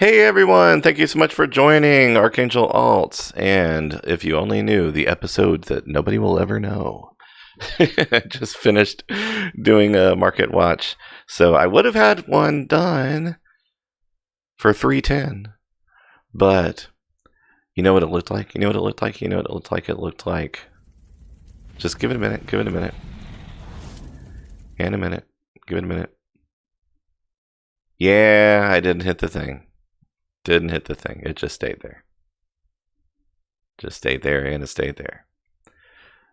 Hey everyone, thank you so much for joining Archangel Alts. And if you only knew the episodes that nobody will ever know, I just finished doing a market watch. So I would have had one done for 310, but you know what it looked like? You know what it looked like? You know what it looked like? It looked like, just give it a minute, give it a minute, and a minute, give it a minute. Yeah, I didn't hit the thing. Didn't hit the thing. It just stayed there. Just stayed there and it stayed there.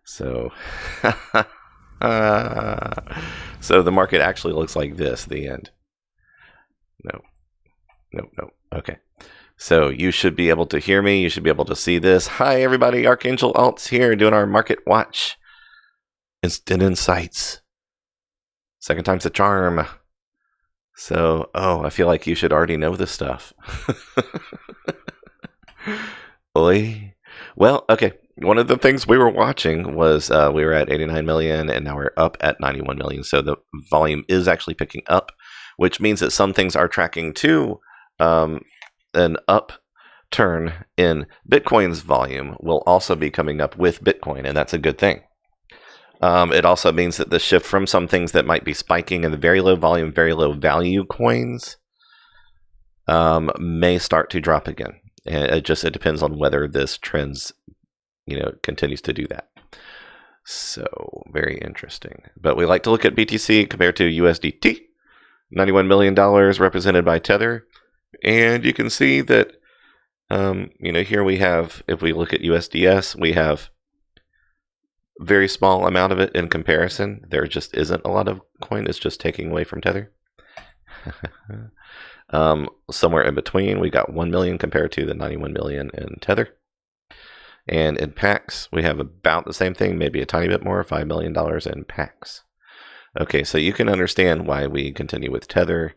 So, so the market actually looks like this, the end. No. Okay. So you should be able to hear me. You should be able to see this. Hi, everybody. Archangel Alts here doing our market watch. Instant insights. Second time's a charm. So, I feel like you should already know this stuff. Oi. Well, okay. One of the things we were watching was we were at 89 million and now we're up at 91 million. So the volume is actually picking up, which means that some things are tracking to an upturn in Bitcoin's volume will also be coming up with Bitcoin, and that's a good thing. It also means that the shift from some things that might be spiking in the very low volume, very low value coins may start to drop again. And it depends on whether this trends, continues to do that. So very interesting. But we like to look at BTC compared to USDT. $91 million represented by Tether. And you can see that, here we have, if we look at USDS, we have very small amount of it in comparison. There just isn't a lot of coin. It's just taking away from Tether. Somewhere in between, we got 1 million compared to the 91 million in Tether. And in PAX, we have about the same thing, maybe a tiny bit more, $5 million in PAX. Okay, so you can understand why we continue with Tether.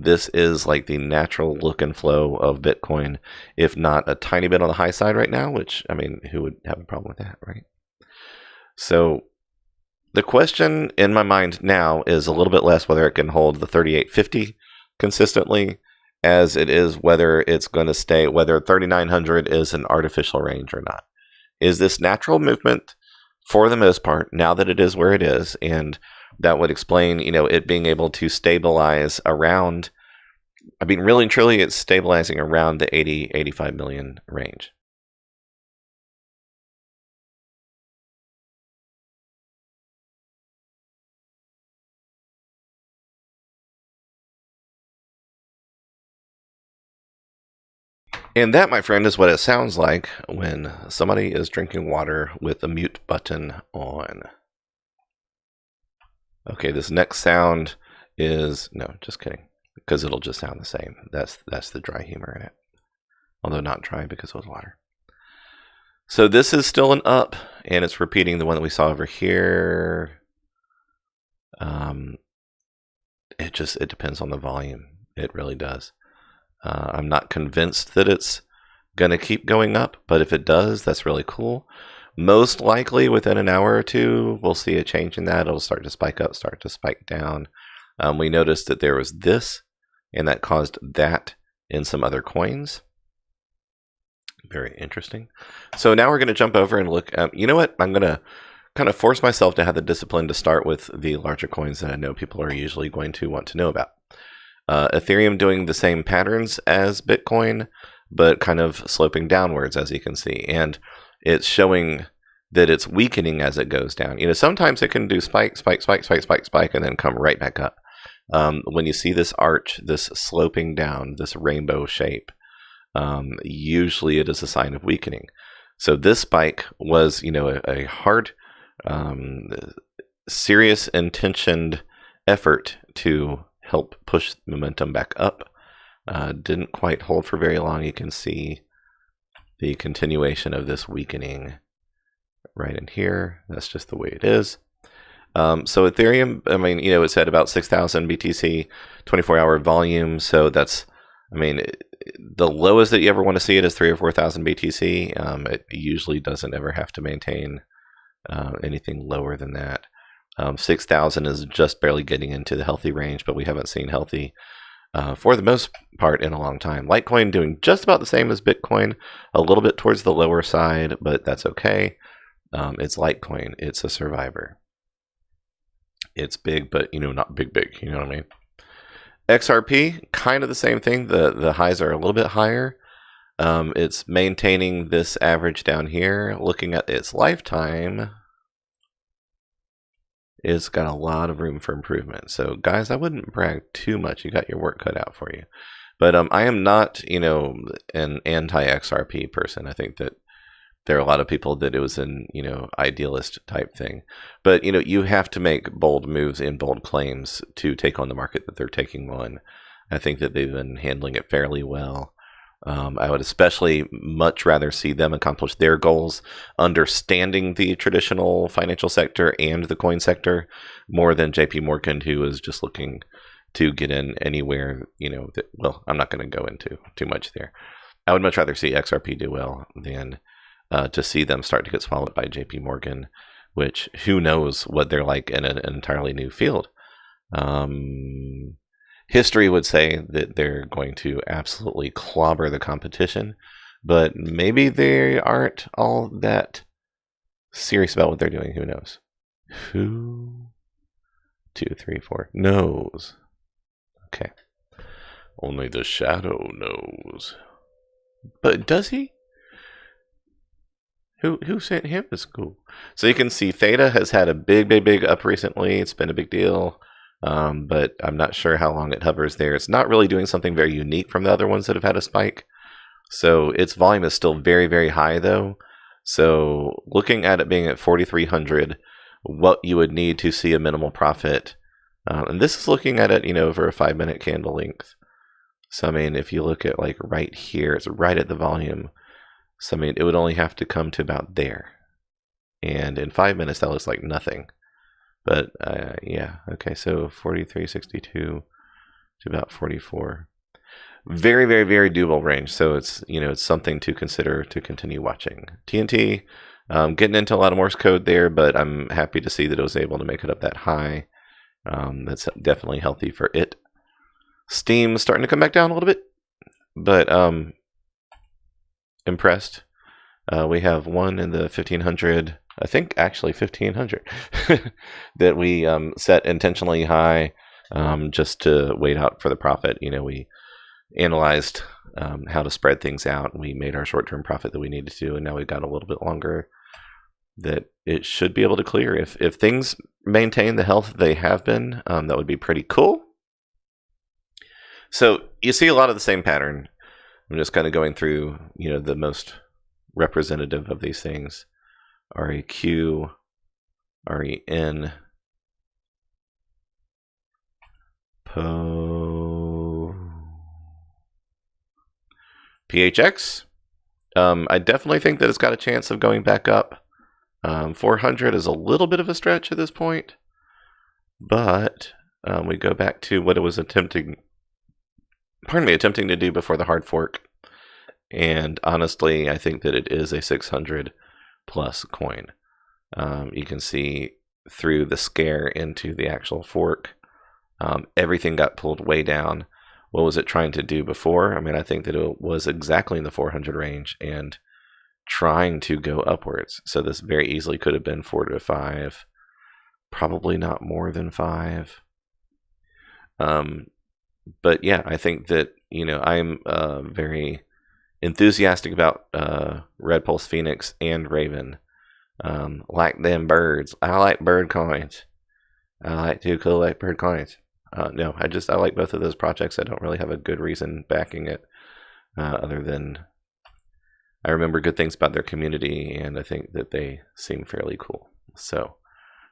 This is like the natural look and flow of Bitcoin, if not a tiny bit on the high side right now, which, who would have a problem with that, right? So the question in my mind now is a little bit less whether it can hold the 3850 consistently as it is whether it's going to stay, whether 3900 is an artificial range or not. Is this natural movement for the most part, now that it is where it is, and that would explain, it being able to stabilize around, really and truly it's stabilizing around the 85 million range. And that, my friend, is what it sounds like when somebody is drinking water with the mute button on. Okay, this next sound is, no, just kidding, because it'll just sound the same. That's the dry humor in it. Although not dry because it was water. So this is still an up, and it's repeating the one that we saw over here. It depends on the volume. It really does. I'm not convinced that it's going to keep going up, but if it does, that's really cool. Most likely within an hour or two, we'll see a change in that. It'll start to spike up, start to spike down. We noticed that there was this, and that caused that in some other coins. Very interesting. So now we're going to jump over and look at, you know what? I'm going to kind of force myself to have the discipline to start with the larger coins that I know people are usually going to want to know about. Ethereum doing the same patterns as Bitcoin, but kind of sloping downwards, as you can see. And it's showing that it's weakening as it goes down. Sometimes it can do spike, and then come right back up. When you see this arch, this sloping down, this rainbow shape, usually it is a sign of weakening. So this spike was, a hard, serious, intentioned effort to help push momentum back up. Didn't quite hold for very long. You can see the continuation of this weakening right in here. That's just the way it is. So Ethereum, it's at about 6,000 BTC, 24-hour volume. So that's, the lowest that you ever want to see it is 3,000 or 4,000 BTC. It usually doesn't ever have to maintain anything lower than that. 6,000 is just barely getting into the healthy range, but we haven't seen healthy for the most part in a long time. Litecoin doing just about the same as Bitcoin, a little bit towards the lower side, but that's okay. It's Litecoin. It's a survivor. It's big, but not big, you know what I mean? XRP, kind of the same thing. The highs are a little bit higher. It's maintaining this average down here. Looking at its lifetime, it's got a lot of room for improvement. So guys, I wouldn't brag too much. You got your work cut out for you. But I am not, an anti-XRP person. I think that there are a lot of people that it was an, idealist type thing. But, you have to make bold moves and bold claims to take on the market that they're taking on. I think that they've been handling it fairly well. I would especially much rather see them accomplish their goals, understanding the traditional financial sector and the coin sector, more than JP Morgan, who is just looking to get in anywhere, well, I'm not going to go into too much there. I would much rather see XRP do well than to see them start to get swallowed by JP Morgan, which who knows what they're like in an entirely new field. History would say that they're going to absolutely clobber the competition, but maybe they aren't all that serious about what they're doing. Who knows? Who? 2, 3, 4 knows. Okay. Only the shadow knows. But does he? Who sent him to school? So you can see Theta has had a big up recently. It's been a big deal. But I'm not sure how long it hovers there. It's not really doing something very unique from the other ones that have had a spike. So its volume is still very high though. So looking at it being at 4,300, what you would need to see a minimal profit. And this is looking at it, over a 5-minute candle length. So I mean, if you look at like right here, it's right at the volume. So I mean, it would only have to come to about there. And in 5 minutes, that looks like nothing. But yeah, okay, so 43.62 to about 44. Very doable range. So it's it's something to consider to continue watching. TNT, getting into a lot of Morse code there, but I'm happy to see that it was able to make it up that high. That's definitely healthy for it. Steam's starting to come back down a little bit, but impressed. We have one in the 1500. I think actually 1500 that we set intentionally high just to wait out for the profit. We analyzed how to spread things out. We made our short-term profit that we needed to, and now we've got a little bit longer that it should be able to clear. If things maintain the health they have been, that would be pretty cool. So you see a lot of the same pattern. I'm just kind of going through, the most representative of these things. REQ, REN, PHX. I definitely think that it's got a chance of going back up. 400 is a little bit of a stretch at this point, but we go back to what it was attempting to do before the hard fork. And honestly, I think that it is a 600 plus coin. You can see through the scare into the actual fork, everything got pulled way down. What was it trying to do before? I mean, I think that it was exactly in the 400 range and trying to go upwards. So this very easily could have been 4 to 5, probably not more than 5. But yeah, I think that, I'm very enthusiastic about Red Pulse Phoenix and Raven. Like them birds. I like bird coins. I like to collect bird coins. No, I like both of those projects. I don't really have a good reason backing it, other than I remember good things about their community, and I think that they seem fairly cool. So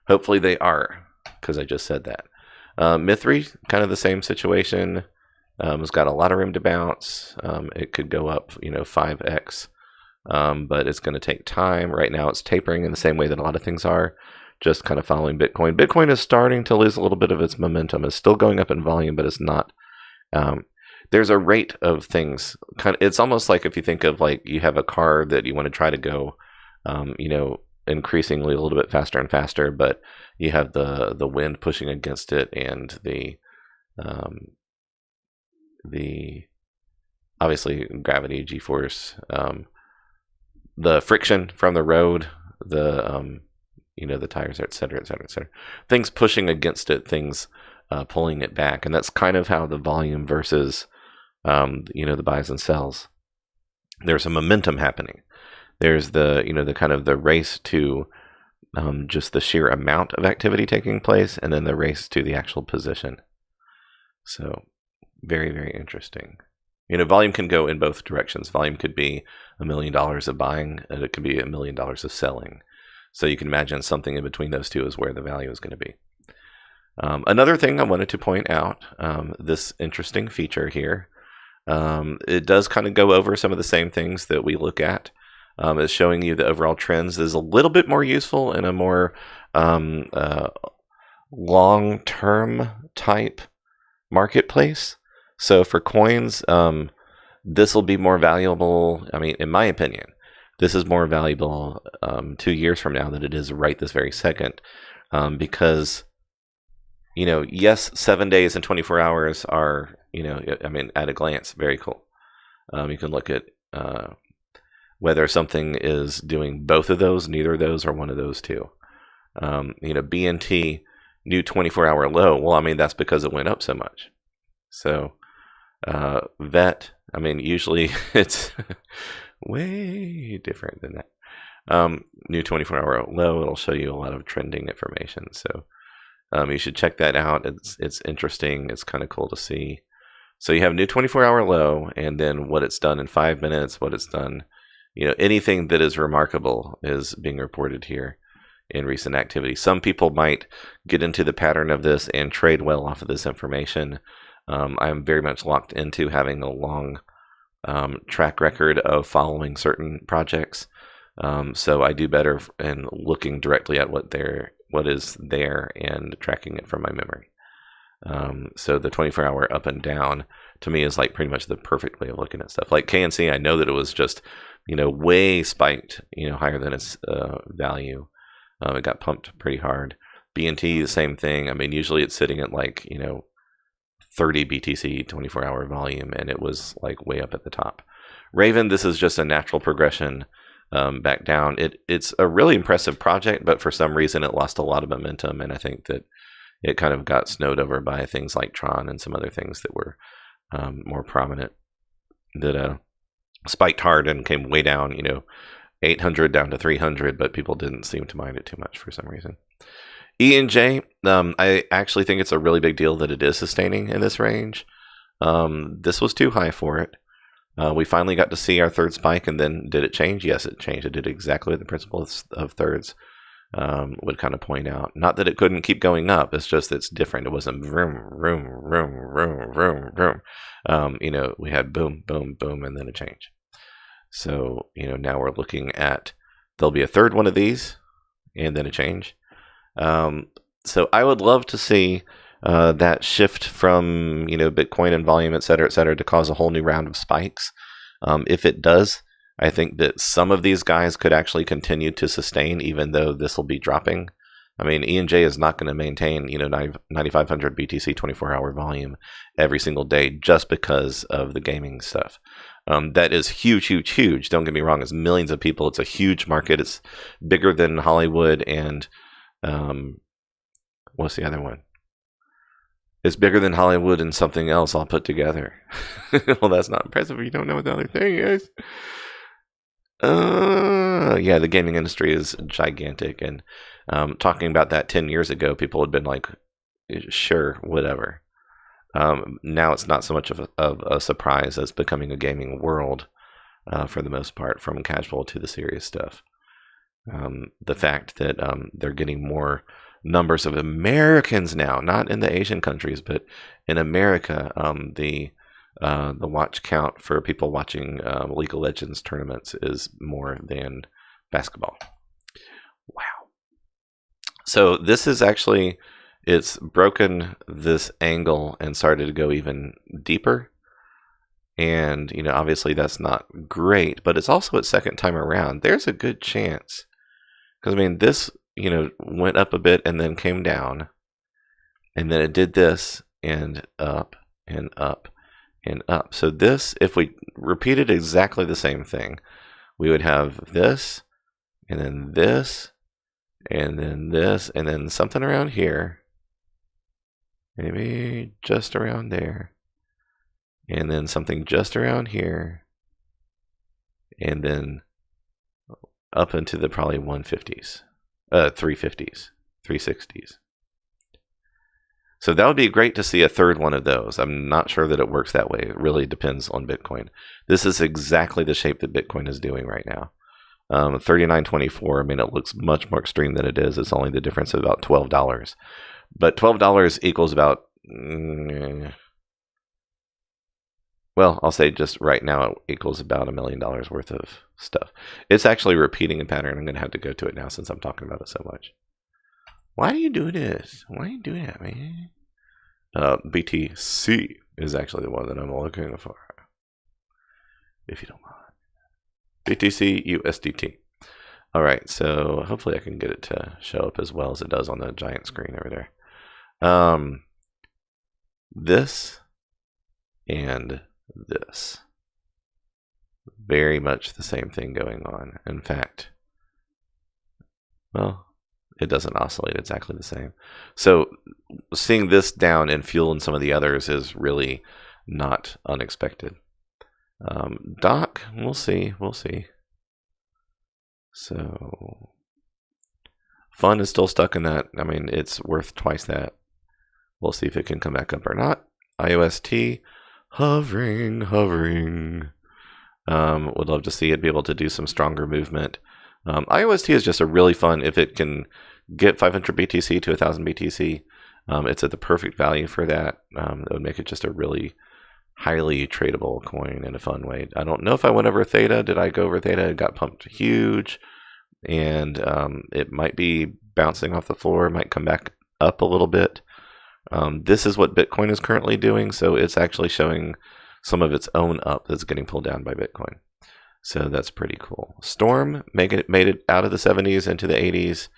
hopefully they are, because I just said that. Mithri, kind of the same situation. It's got a lot of room to bounce. It could go up, 5x, but it's going to take time. Right now it's tapering in the same way that a lot of things are, just kind of following Bitcoin. Bitcoin is starting to lose a little bit of its momentum. It's still going up in volume, but it's not. There's a rate of things. It's almost like if you think of like you have a car that you want to try to go, increasingly a little bit faster and faster, but you have the wind pushing against it and the the obviously gravity, g-force, the friction from the road, the the tires, et cetera, et cetera, et cetera. Things pushing against it, things pulling it back, and that's kind of how the volume versus the buys and sells. There's a momentum happening. There's the kind of the race to just the sheer amount of activity taking place, and then the race to the actual position. So very, very interesting. Volume can go in both directions. Volume could be $1 million of buying, and it could be $1 million of selling. So you can imagine something in between those two is where the value is going to be. Another thing I wanted to point out, this interesting feature here, it does kind of go over some of the same things that we look at. It's showing you the overall trends. Is a little bit more useful in a more long-term type marketplace. So for coins, this will be more valuable. I mean, in my opinion, this is more valuable 2 years from now than it is right this very second. Because, yes, 7 days and 24 hours are, at a glance, very cool. You can look at whether something is doing both of those, neither of those, or one of those two. BNT, new 24-hour low. Well, that's because it went up so much. So VET, usually it's way different than that. New 24-hour low, it'll show you a lot of trending information. So you should check that out. It's interesting. It's kind of cool to see. So you have new 24-hour low, and then what it's done in 5 minutes, what it's done. Anything that is remarkable is being reported here in recent activity. Some people might get into the pattern of this and trade well off of this information. I'm very much locked into having a long track record of following certain projects. So I do better in looking directly at what is there and tracking it from my memory. So the 24-hour up and down to me is like pretty much the perfect way of looking at stuff. Like KNC, I know that it was just way spiked, higher than its value. It got pumped pretty hard. BNT, the same thing. Usually it's sitting at 30 BTC 24-hour volume, and it was way up at the top. Raven, this is just a natural progression back down. It's a really impressive project, but for some reason it lost a lot of momentum, and I think that it kind of got snowed over by things like Tron and some other things that were more prominent that spiked hard and came way down, 800 down to 300, but people didn't seem to mind it too much for some reason. E&J, I actually think it's a really big deal that it is sustaining in this range. This was too high for it. We finally got to see our third spike, and then did it change? Yes, it changed. It did exactly what the principle of thirds would kind of point out. Not that it couldn't keep going up, it's just it's different. It wasn't vroom, vroom, vroom, vroom, vroom, vroom. We had boom, boom, boom, and then a change. So, now we're looking at, there'll be a third one of these, and then a change. So I would love to see that shift from, Bitcoin and volume, et cetera, to cause a whole new round of spikes. If it does, I think that some of these guys could actually continue to sustain, even though this will be dropping. E&J is not going to maintain, 9,500 BTC 24-hour volume every single day just because of the gaming stuff. That is huge, huge, huge. Don't get me wrong. It's millions of people. It's a huge market. It's bigger than Hollywood and what's the other one? It's bigger than Hollywood and something else all put together. Well, that's not impressive if you don't know what the other thing is. Yeah, the gaming industry is gigantic, and talking about that 10 years ago, people had been like, sure, whatever. Now it's not so much of a surprise as becoming a gaming world for the most part, from casual to the serious stuff. The fact that they're getting more numbers of Americans now, not in the Asian countries, but in America, the watch count for people watching League of Legends tournaments is more than basketball. Wow. So this is actually, it's broken this angle and started to go even deeper. And, obviously that's not great, but it's also its second time around. There's a good chance. Because, this, went up a bit and then came down. And then it did this and up and up. and up. So this, if we repeated exactly the same thing, we would have this, and then this, and then this, and then something around here. Maybe just around there. And then something just around here. And then up into the probably 150s. 350s. 360s. So that would be great to see a third one of those. I'm not sure that it works that way. It really depends on Bitcoin. This is exactly the shape that Bitcoin is doing right now. 39.24, I mean, it looks much more extreme than it is. It's only the difference of about $12. But $12 equals about, well, I'll say just right now it equals about $1 million worth of stuff. It's actually repeating a pattern. I'm going to have to go to it now since I'm talking about it so much. Why do you do this? Why do you do that, man? BTC is actually the one that I'm looking for, if you don't mind. BTC USDT. All right, so hopefully I can get it to show up as well as it does on the giant screen over there. This and this. Very much the same thing going on. In fact, well, it doesn't oscillate exactly the same. So seeing this down and fueling some of the others is really not unexpected. Doc, we'll see. So Fun is still stuck in that. I mean, it's worth twice that. We'll see if it can come back up or not. IOST, hovering. Would love to see it be able to do some stronger movement. IOST is just a really fun, if it can get 500 BTC to 1,000 BTC, it's at the perfect value for that. It would make it just a really highly tradable coin in a fun way. I don't know if I went over Theta. Did I go over Theta? It got pumped huge. And it might be bouncing off the floor, might come back up a little bit. This is what Bitcoin is currently doing, so it's actually showing some of its own up that's getting pulled down by Bitcoin. So that's pretty cool. Storm made it out of the 70s into the 80s.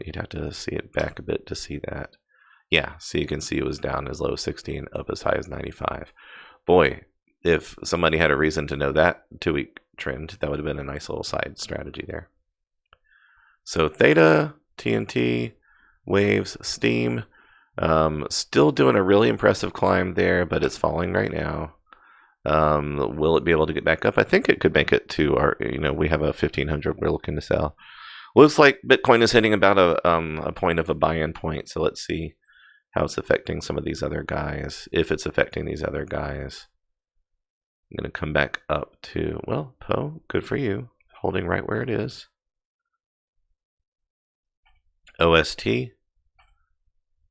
You'd have to see it back a bit to see that. Yeah, so you can see it was down as low as 60 and up as high as 95. Boy, if somebody had a reason to know that 2-week trend, that would have been a nice little side strategy there. So Theta, TNT, Waves, Steam, still doing a really impressive climb there, but it's falling right now. Will it be able to get back up? I think it could make it to our, we have a 1500 we're looking to sell. Looks like Bitcoin is hitting about a point of a buy-in point. So let's see how it's affecting some of these other guys. If it's affecting these other guys, I'm going to come back up to, well, Poe, good for you. Holding right where it is. OST.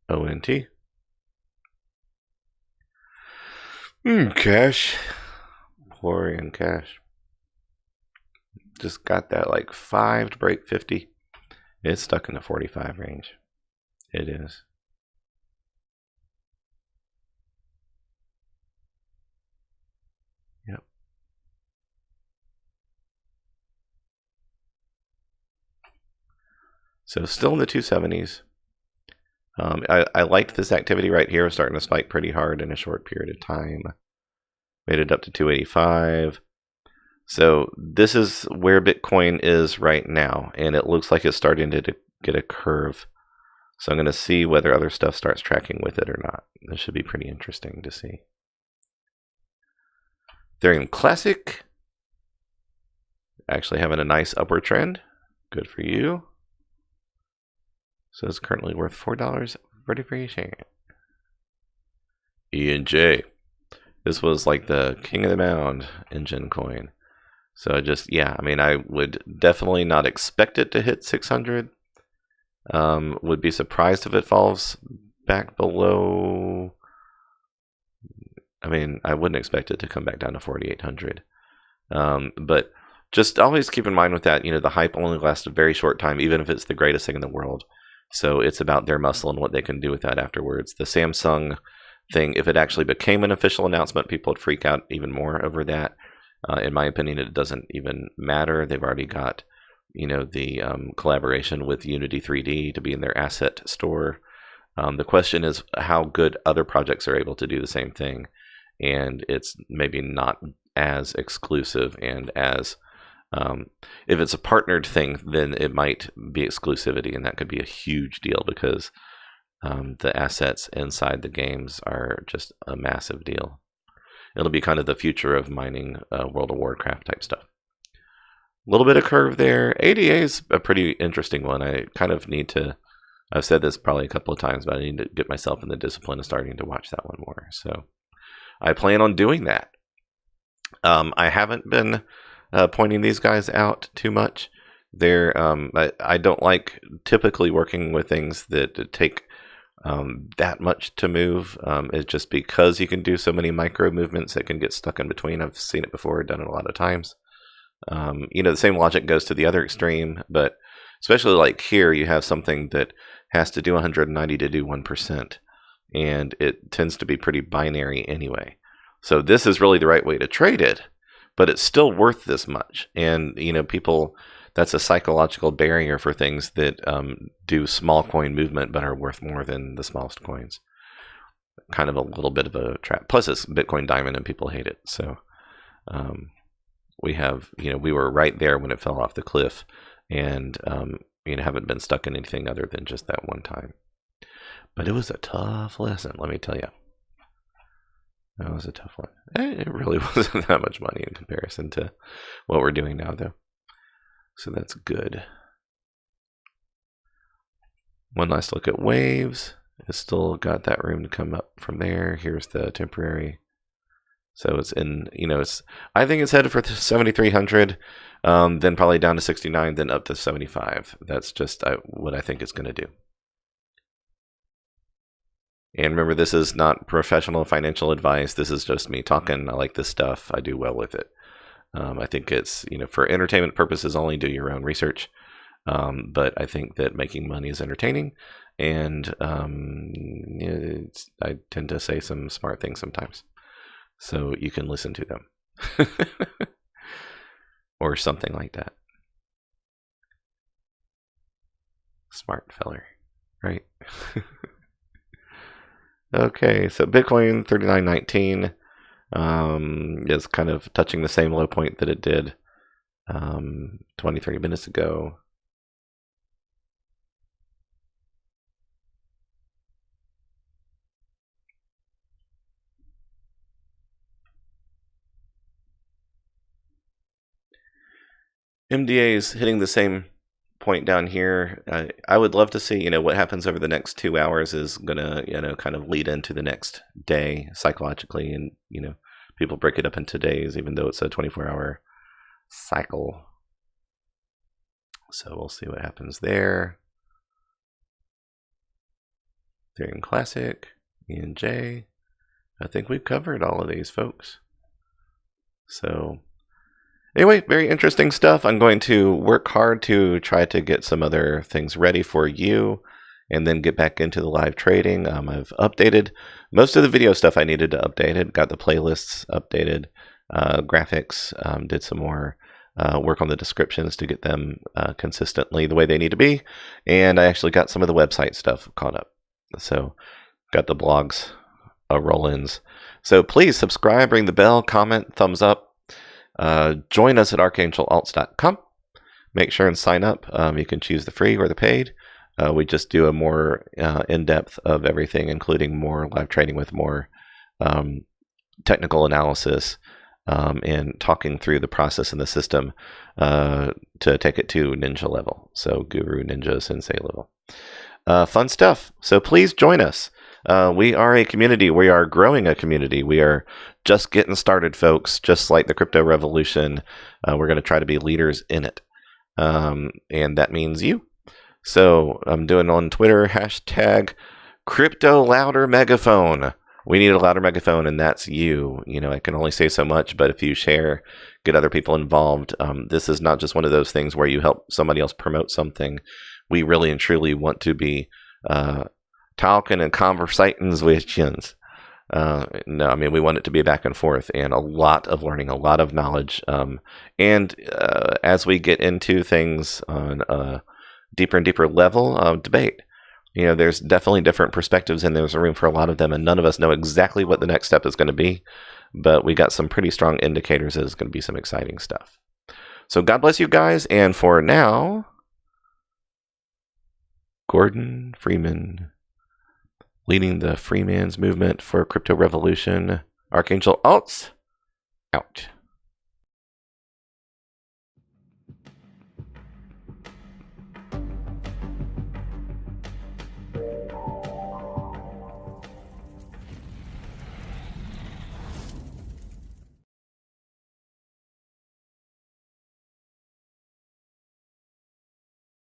ONT. Cash. Pouring cash. Just got that like 5 to break 50. It's stuck in the 45 range. It is. Yep. So still in the 270s. I liked this activity right here, starting to spike pretty hard in a short period of time. Made it up to 285. So this is where Bitcoin is right now, and it looks like it's starting to get a curve. So I'm going to see whether other stuff starts tracking with it or not. This should be pretty interesting to see. Ethereum Classic, actually having a nice upward trend. Good for you. So it's currently worth $4 for depreciation. ENJ. This was like the king of the mound engine coin. So I would definitely not expect it to hit 600. Would be surprised if it falls back below. I wouldn't expect it to come back down to 4,800. But just always keep in mind with that, the hype only lasts a very short time, even if it's the greatest thing in the world. So it's about their muscle and what they can do with that afterwards. The Samsung thing, if it actually became an official announcement, people would freak out even more over that. In my opinion, it doesn't even matter. They've already got, the collaboration with Unity 3D to be in their asset store. The question is how good other projects are able to do the same thing. and it's maybe not as exclusive and as if it's a partnered thing, then it might be exclusivity, and that could be a huge deal because the assets inside the games are just a massive deal. It'll be kind of the future of mining World of Warcraft type stuff. A little bit of curve there. ADA is a pretty interesting one. I kind of need to, I've said this probably a couple of times, but I need to get myself in the discipline of starting to watch that one more. So I plan on doing that. I haven't been pointing these guys out too much. They're I don't like typically working with things that take that much to move. It's just because you can do so many micro movements that can get stuck in between. I've seen it before, done it a lot of times. The same logic goes to the other extreme, but especially like here, you have something that has to do 190 to do 1%, and it tends to be pretty binary anyway. So this is really the right way to trade it, but it's still worth this much. And, people, that's a psychological barrier for things that do small coin movement but are worth more than the smallest coins. Kind of a little bit of a trap. Plus, it's Bitcoin Diamond and people hate it. So we have, we were right there when it fell off the cliff and, haven't been stuck in anything other than just that one time. But it was a tough lesson, let me tell you. That was a tough one. It really wasn't that much money in comparison to what we're doing now, though. So that's good. One last look at waves. It's still got that room to come up from there. Here's the temporary. So it's in, I think it's headed for 7,300, then probably down to 69, then up to 75. That's just what I think it's going to do. And remember, this is not professional financial advice. This is just me talking. I like this stuff. I do well with it. I think it's, for entertainment purposes only, do your own research. But I think that making money is entertaining. And I tend to say some smart things sometimes. So you can listen to them. Or something like that. Smart feller, right? Okay, so Bitcoin 39.19 is kind of touching the same low point that it did 20-30 minutes ago. MDA is hitting the same point down here. I would love to see, what happens over the next 2 hours is going to, kind of lead into the next day psychologically. And, people break it up into days, even though it's a 24-hour cycle. So we'll see what happens there. Ethereum Classic, ENJ. I think we've covered all of these, folks. So anyway, very interesting stuff. I'm going to work hard to try to get some other things ready for you and then get back into the live trading. I've updated most of the video stuff I needed to update it. Got the playlists updated, graphics, did some more work on the descriptions to get them consistently the way they need to be. And I actually got some of the website stuff caught up. So got the blogs roll-ins. So please subscribe, ring the bell, comment, thumbs up. Join us at archangelalts.com. Make sure and sign up. You can choose the free or the paid. We just do a more in-depth of everything, including more live trading with more technical analysis and talking through the process and the system to take it to ninja level. So guru, ninja, sensei level. Fun stuff. So please join us. We are a community. We are growing a community. We are just getting started, folks. Just like the crypto revolution, we're going to try to be leaders in it. And that means you. So I'm doing on Twitter, hashtag crypto louder megaphone. We need a louder megaphone, and that's you. I can only say so much, but if you share, get other people involved. This is not just one of those things where you help somebody else promote something. We really and truly want to be talking and conversating with yins. No, I mean, we want it to be back and forth and a lot of learning, a lot of knowledge. And as we get into things on a deeper and deeper level of debate. You know, there's definitely different perspectives, and there's room for a lot of them, and none of us know exactly what the next step is going to be, but we got some pretty strong indicators that it's going to be some exciting stuff. So God bless you guys, and for now, Gordon Freeman, leading the Freeman's movement for crypto revolution. Archangel Alts, out.